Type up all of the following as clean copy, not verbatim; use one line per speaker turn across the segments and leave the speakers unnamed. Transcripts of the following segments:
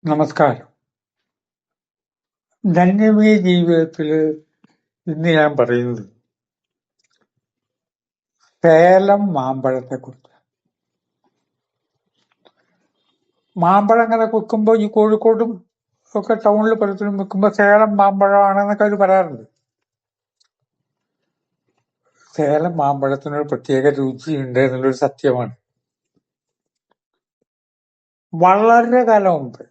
നമസ്കാരം. ധന്യമേ ജീവിതത്തില് ഇന്ന് ഞാൻ പറയുന്നത് സേലം മാമ്പഴത്തെക്കുറിച്ച്. മാമ്പഴം ഇങ്ങനെ വിൽക്കുമ്പോൾ ഈ കോഴിക്കോടും ഒക്കെ ടൗണിൽ പലത്തിലും വിൽക്കുമ്പോൾ സേലം മാമ്പഴമാണെന്നൊക്കെ അവർ പറയാറുണ്ട്. സേലം മാമ്പഴത്തിനൊരു പ്രത്യേക രുചിയുണ്ട് എന്നുള്ളൊരു സത്യമാണ്. വളരെ കാലം മുമ്പ്,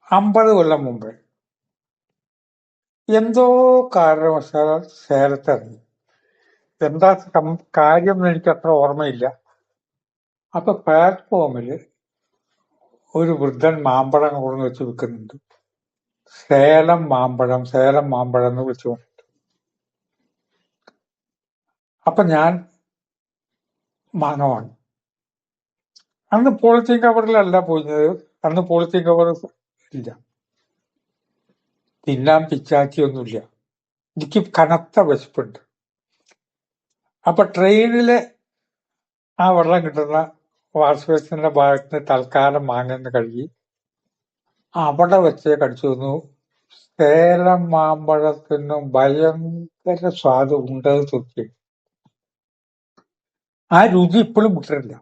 50 കൊല്ലം മുമ്പ് എന്തോ കാരണവശാൽ സേലത്തിറങ്ങി. എന്താ കാര്യം എന്ന് എനിക്ക് അത്ര ഓർമ്മയില്ല. അപ്പൊ പ്ലാറ്റ്ഫോമില് ഒരു വൃദ്ധൻ മാമ്പഴം കൊണ്ടു വെച്ച് വിൽക്കുന്നുണ്ട്. സേലം മാമ്പഴം എന്ന് വിളിച്ചു. അപ്പൊ ഞാൻ വാങ്ങാൻ. അന്ന് പോളിത്തീൻ കവറിലല്ല പോയിരുന്നത്. അന്ന് പോളിത്തീൻ കവർ ഇല്ല, തിന്നാൻ പിച്ചാച്ചിയൊന്നുമില്ല. എനിക്ക് കനത്ത വിശപ്പുണ്ട്. അപ്പൊ ട്രെയിനില് ആ വെള്ളം കിട്ടുന്ന വാഷ് ബേസിന്റെ ഭാഗത്ത് തൽക്കാലം വാങ്ങുന്ന കഴുകി അവിടെ വെച്ച് കടിച്ചു വന്നു. സേലം മാമ്പഴത്തിന് ഭയങ്കര സ്വാദ് ഉണ്ടെന്ന് തോന്നി. ആ രുചി ഇപ്പോഴും വിട്ടിട്ടില്ല.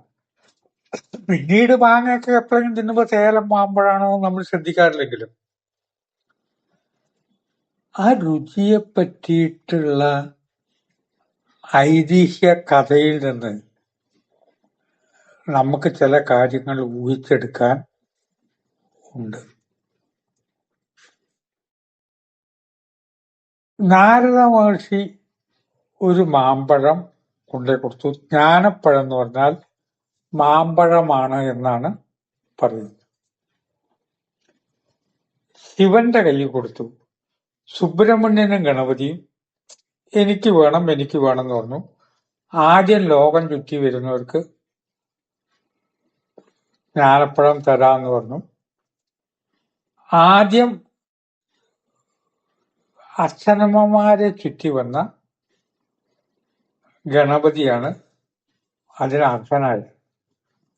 പിന്നീട് മാങ്ങയൊക്കെ എപ്പോഴും തിന്നുമ്പോ സേലം മാമ്പഴാണോ നമ്മൾ ശ്രദ്ധിക്കാറില്ലെങ്കിലും ആ രുചിയെ പറ്റിയിട്ടുള്ള ഐതിഹ്യ കഥയിൽ നിന്ന് നമുക്ക് ചില കാര്യങ്ങൾ ഊഹിച്ചെടുക്കാൻ ഉണ്ട്. നാരദ മഹർഷി ഒരു മാമ്പഴം കൊണ്ടേ കൊടുത്തു. ജ്ഞാനപ്പഴം എന്ന് പറഞ്ഞാൽ മാമ്പഴമാണ് എന്നാണ് പറയുന്നത്. ശിവന്റെ കയ്യിൽ കൊടുത്തു. സുബ്രഹ്മണ്യനും ഗണപതിയും എനിക്ക് വേണം എന്ന് പറഞ്ഞു. ആദ്യം ലോകം ചുറ്റി വരുന്നവർക്ക് ജ്ഞാനപ്പഴം തരാന്ന് പറഞ്ഞു. ആദ്യം അച്ഛനമ്മമാരെ ചുറ്റി വന്ന ഗണപതിയാണ് അതിന് അർഹനായത്.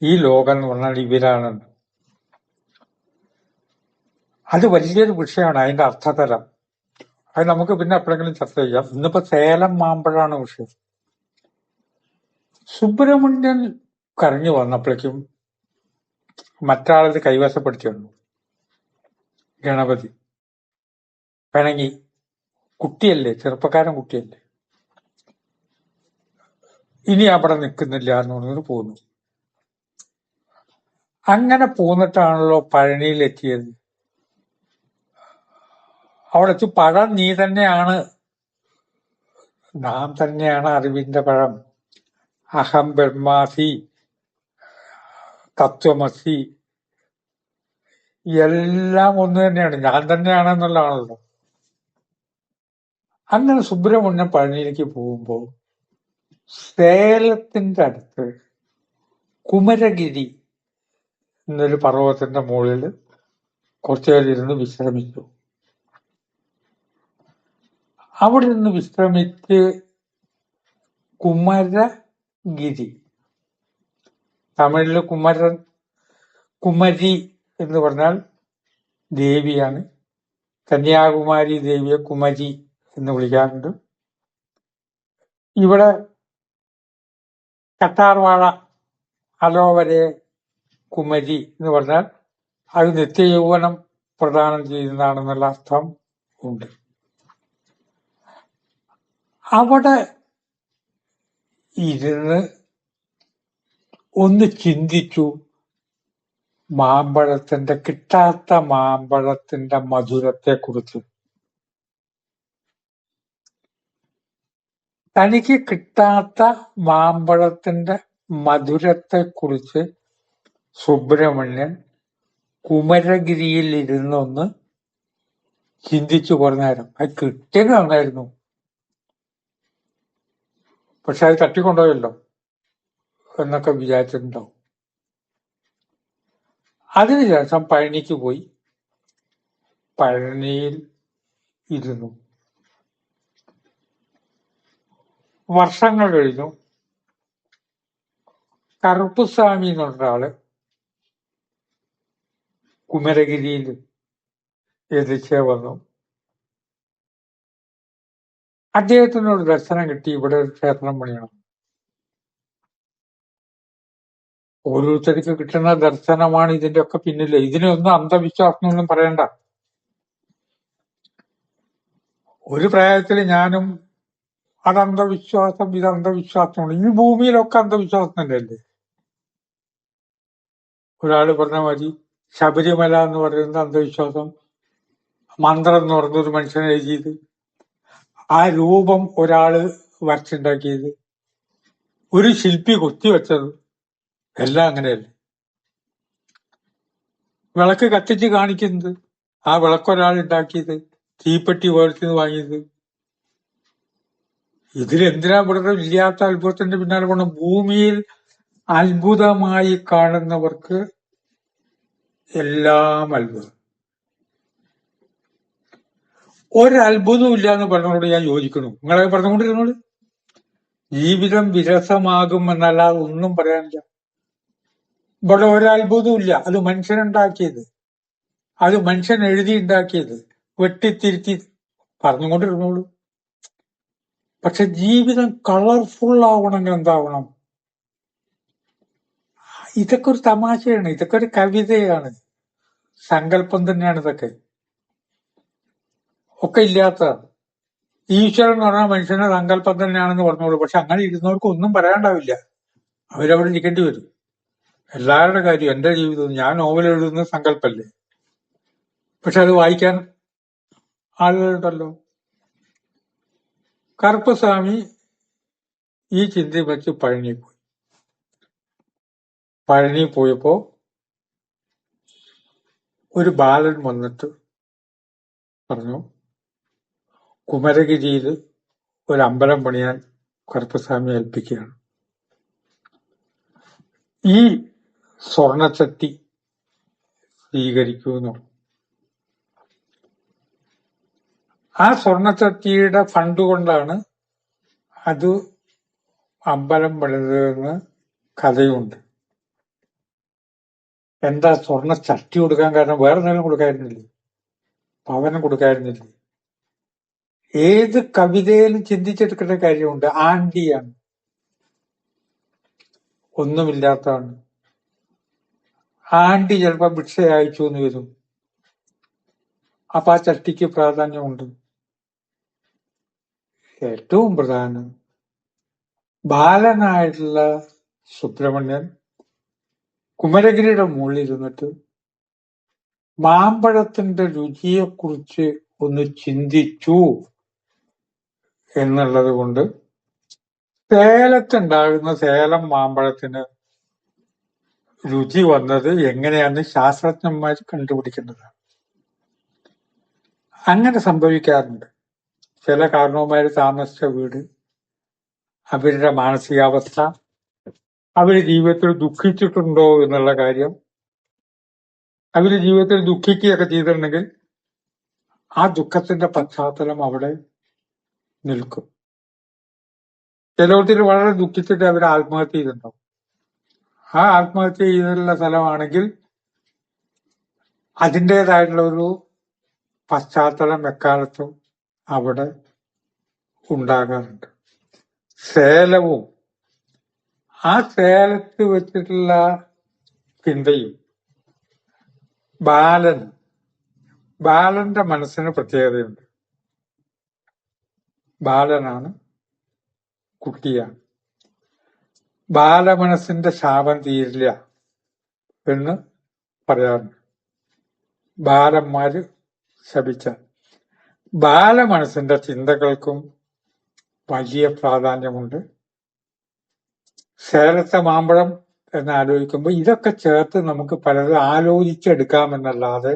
ഈ ലോകം എന്ന് പറഞ്ഞാൽ ഇവരാണെന്ന്. അത് വലിയൊരു വിഷയമാണ്, അതിന്റെ അർത്ഥതലം. അത് നമുക്ക് പിന്നെ എപ്പോഴെങ്കിലും ചർച്ച ചെയ്യാം. ഇന്നിപ്പോ സേലം മാമ്പഴമാണ് വിഷയം. സുബ്രഹ്മണ്യൻ കരഞ്ഞു വന്നപ്പോഴേക്കും മറ്റാളത് കൈവശപ്പെടുത്തി വന്നു. ഗണപതി പിണങ്ങി. കുട്ടിയല്ലേ, ചെറുപ്പക്കാരൻ കുട്ടിയല്ലേ, ഇനി അവിടെ നിൽക്കുന്നില്ല എന്ന് പറഞ്ഞിട്ട് പോന്നു. അങ്ങനെ പോന്നിട്ടാണല്ലോ പഴനിയിലെത്തിയത്. അവിടെ വെച്ച് പഴം നീ തന്നെയാണ്, നാം തന്നെയാണ് അറിവിന്റെ പഴം, അഹം ബ്രഹ്മാസി, തത്വമസി, എല്ലാം ഒന്ന് തന്നെയാണ്, ഞാൻ തന്നെയാണെന്നുള്ളതാണല്ലോ. അങ്ങനെ സുബ്രഹ്മണ്യൻ പഴനിയിലേക്ക് പോകുമ്പോൾ സേലത്തിന്റെ അടുത്ത് കുമരഗിരി എന്നൊരു പർവ്വതത്തിന്റെ മുകളിൽ കുറച്ചുപേർ ഇരുന്ന് വിശ്രമിച്ചു. അവിടെ നിന്ന് വിശ്രമിച്ച് കുമരഗിരി, തമിഴില് കുമരി എന്ന് പറഞ്ഞാൽ ദേവിയാണ്. കന്യാകുമാരി ദേവിയെ കുമരി എന്ന് വിളിക്കാറുണ്ട്. ഇവിടെ കട്ടാർവാഴ അലോവരെ കുമരി എന്ന് പറഞ്ഞാൽ അത് നിത്യയൗവനം പ്രദാനം ചെയ്യുന്നതാണെന്നുള്ള അർത്ഥം ഉണ്ട്. അവിടെ ഇരുന്ന് ഒന്ന് ചിന്തിച്ചു. കിട്ടാത്ത മാമ്പഴത്തിന്റെ മധുരത്തെക്കുറിച്ച്. തനിക്ക് കിട്ടാത്ത മാമ്പഴത്തിന്റെ മധുരത്തെക്കുറിച്ച് സുബ്രഹ്മണ്യൻ കുമരഗിരിയിൽ ഇരുന്നൊന്ന് ചിന്തിച്ചു കുറേ നേരം. അത് കിട്ടിയത് നന്നായിരുന്നു, പക്ഷെ അത് തട്ടിക്കൊണ്ടുപോയല്ലോ എന്നൊക്കെ വിചാരിച്ചിട്ടുണ്ടാവും. അതിനുശേഷം പഴനിക്ക് പോയി പഴനിയിൽ ഇരുന്നു. വർഷങ്ങൾ കഴിഞ്ഞു. കറുപ്പുസ്വാമി എന്നൊരാള് കുമരഗിരിയിൽ എതിർച്ചേ വന്നു. അദ്ദേഹത്തിനൊരു ദർശനം കിട്ടി, ഇവിടെ ഒരു ക്ഷേത്രം പണിയണം. ഓരോരുത്തർക്ക് കിട്ടുന്ന ദർശനമാണ് ഇതിന്റെ ഒക്കെ പിന്നില്. ഇതിനൊന്നും അന്ധവിശ്വാസം ഒന്നും പറയണ്ട. ഒരു പ്രായത്തിൽ ഞാനും അത് അന്ധവിശ്വാസം, ഇത് അന്ധവിശ്വാസമാണ്. ഈ ഭൂമിയിലൊക്കെ അന്ധവിശ്വാസം തന്നെയല്ലേ. ഒരാള് പറഞ്ഞ മതി ശബരിമല എന്ന് പറയുന്നത് അന്ധവിശ്വാസം. മന്ത്രം എന്ന് പറഞ്ഞൊരു മനുഷ്യനെ എഴുതിയത്, ആ രൂപം ഒരാള് വരച്ചുണ്ടാക്കിയത്, ഒരു ശില്പി കൊത്തിവെച്ചത്, എല്ലാം അങ്ങനെയല്ലേ. വിളക്ക് കത്തിച്ച് കാണിക്കുന്നത്, ആ വിളക്കൊരാൾ ഉണ്ടാക്കിയത്, തീപ്പെട്ടി വേർത്തിന് വാങ്ങിയത്. ഇതിലെന്തിനാ ഇവിടെ ഇല്ലാത്ത അത്ഭുതത്തിന്റെ പിന്നാലെ പോകണം? ഭൂമിയിൽ അത്ഭുതമായി കാണുന്നവർക്ക് എല്ലാം അത്ഭുതം. ഒരത്ഭുതവും ഇല്ല എന്ന് പറഞ്ഞോട് ഞാൻ യോജിക്കുന്നു. നിങ്ങളെ പറഞ്ഞുകൊണ്ടിരുന്നോളൂ. ജീവിതം വിരസമാകും എന്നല്ലാതെ ഒന്നും പറയാനില്ല. ഇവിടെ ഒരത്ഭുതവും ഇല്ല. അത് മനുഷ്യനുണ്ടാക്കിയത്, അത് മനുഷ്യൻ എഴുതി ഉണ്ടാക്കിയത്, വെട്ടിത്തിരുത്തി പറഞ്ഞുകൊണ്ടിരുന്നോളൂ. പക്ഷെ ജീവിതം കളർഫുൾ ആവണമെങ്കിൽ എന്താവണം? ഇതൊക്കെ ഒരു തമാശയാണ്, ഇതൊക്കെ ഒരു കവിതയാണ്, സങ്കല്പം തന്നെയാണ്. ഇതൊക്കെ ഒക്കെ ഇല്ലാത്തതാണ്. ഈശ്വരൻ എന്ന് പറഞ്ഞാൽ മനുഷ്യന്റെ സങ്കല്പം തന്നെയാണെന്ന് പറഞ്ഞോളൂ. പക്ഷെ അങ്ങനെ ഇരുന്നവർക്ക് ഒന്നും പറയാണ്ടാവില്ല. അവരവിടെ ഇരിക്കേണ്ടി വരും. എല്ലാവരുടെ കാര്യം, എന്റെ ജീവിതം, ഞാൻ നോവൽ എഴുതുന്ന സങ്കല്പല്ലേ. പക്ഷെ അത് വായിക്കാൻ ആളുകളുണ്ടല്ലോ. കറുപ്പസ്വാമി ഈ ചിന്ത വെച്ച് പഴനി പോയി. പഴനി പോയപ്പോ ഒരു ബാലൻ വന്നിട്ട് പറഞ്ഞു, കുമരഗിരിയിൽ ഒരു അമ്പലം പണിയാൻ കറുപ്പസ്വാമി ഏൽപ്പിക്കുകയാണ്. ഈ സ്വർണച്ചട്ടി സ്വീകരിക്കുമെന്നു. ആ സ്വർണച്ചട്ടിയുടെ ഫണ്ട് കൊണ്ടാണ് അത് അമ്പലം പണിതതെന്ന് കഥയുണ്ട്. എന്താ സ്വർണ്ണ ചട്ടി കൊടുക്കാൻ കാരണം? വേറെ എന്തെങ്കിലും കൊടുക്കായിരുന്നില്ലേ? ഭവനം കൊടുക്കായിരുന്നില്ലേ? ഏത് കവിതയിലും ചിന്തിച്ചെടുക്കേണ്ട കാര്യമുണ്ട്. ആണ്ടിയാണ്, ഒന്നുമില്ലാത്തതാണ്. ആണ്ടി ചിലപ്പോ ഭിക്ഷ അയച്ചു എന്ന് വരും. അപ്പൊ ആ ചട്ടിക്ക് പ്രാധാന്യമുണ്ട്. ഏറ്റവും പ്രധാനം ബാലനായിട്ടുള്ള സുബ്രഹ്മണ്യൻ കുമരഗിരിയുടെ മുകളിൽ ഇരുന്നിട്ട് മാമ്പഴത്തിന്റെ രുചിയെക്കുറിച്ച് ഒന്ന് ചിന്തിച്ചു എന്നുള്ളത് കൊണ്ട് സേലത്തുണ്ടാകുന്ന സേലം മാമ്പഴത്തിന് രുചി വന്നത് എങ്ങനെയാന്ന് ശാസ്ത്രജ്ഞന്മാർ കണ്ടുപിടിക്കേണ്ടതാണ്. അങ്ങനെ സംഭവിക്കാറുണ്ട്. ചില കാരണവന്മാര് താമസിച്ച വീട്, അവരുടെ മാനസികാവസ്ഥ, അവര് ജീവിതത്തിൽ ദുഃഖിച്ചിട്ടുണ്ടോ എന്നുള്ള കാര്യം, അവര് ജീവിതത്തിൽ ദുഃഖിക്കുകയൊക്കെ ചെയ്തിട്ടുണ്ടെങ്കിൽ ആ ദുഃഖത്തിന്റെ പശ്ചാത്തലം അവിടെ നിൽക്കും. ചിലവത്തിൽ വളരെ ദുഃഖിച്ചിട്ട് അവർ ആത്മഹത്യ ചെയ്തിട്ടുണ്ടാവും. ആ ആത്മഹത്യ ചെയ്തിട്ടുള്ള സ്ഥലമാണെങ്കിൽ അതിൻ്റെതായിട്ടുള്ള ഒരു പശ്ചാത്തലം എക്കാലത്തും അവിടെ ഉണ്ടാകാറുണ്ട്. സേലവും ആ സേലത്ത് വെച്ചിട്ടുള്ള ചിന്തയും ബാലന്റെ മനസ്സിന് പ്രത്യേകതയുണ്ട്. ബാലനാണ്, കുട്ടിയാണ്. ബാലമനസ്സിന്റെ ശാപം തീരില്ല എന്ന് പറയാറുണ്ട്. ബാലന്മാര് ശപിച്ച ബാലമനസ്സിന്റെ ചിന്തകൾക്കും വലിയ പ്രാധാന്യമുണ്ട്. സേലത്തെ മാമ്പഴം എന്ന് ആലോചിക്കുമ്പോൾ ഇതൊക്കെ ചേർത്ത് നമുക്ക് പലതും ആലോചിച്ചെടുക്കാമെന്നല്ലാതെ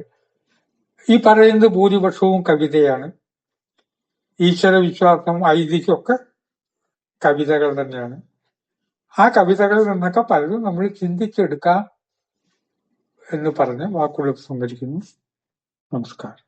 ഈ പറയുന്നത് ഭൂരിപക്ഷവും കവിതയാണ്. ഈശ്വര വിശ്വാസം, ഐതിഹ്യമൊക്കെ കവിതകൾ തന്നെയാണ്. ആ കവിതകളിൽ നിന്നൊക്കെ പലതും നമ്മൾ ചിന്തിച്ചെടുക്കാം എന്ന് പറഞ്ഞ് വാക്കുകൾ സംഭരിക്കുന്നു. നമസ്കാരം.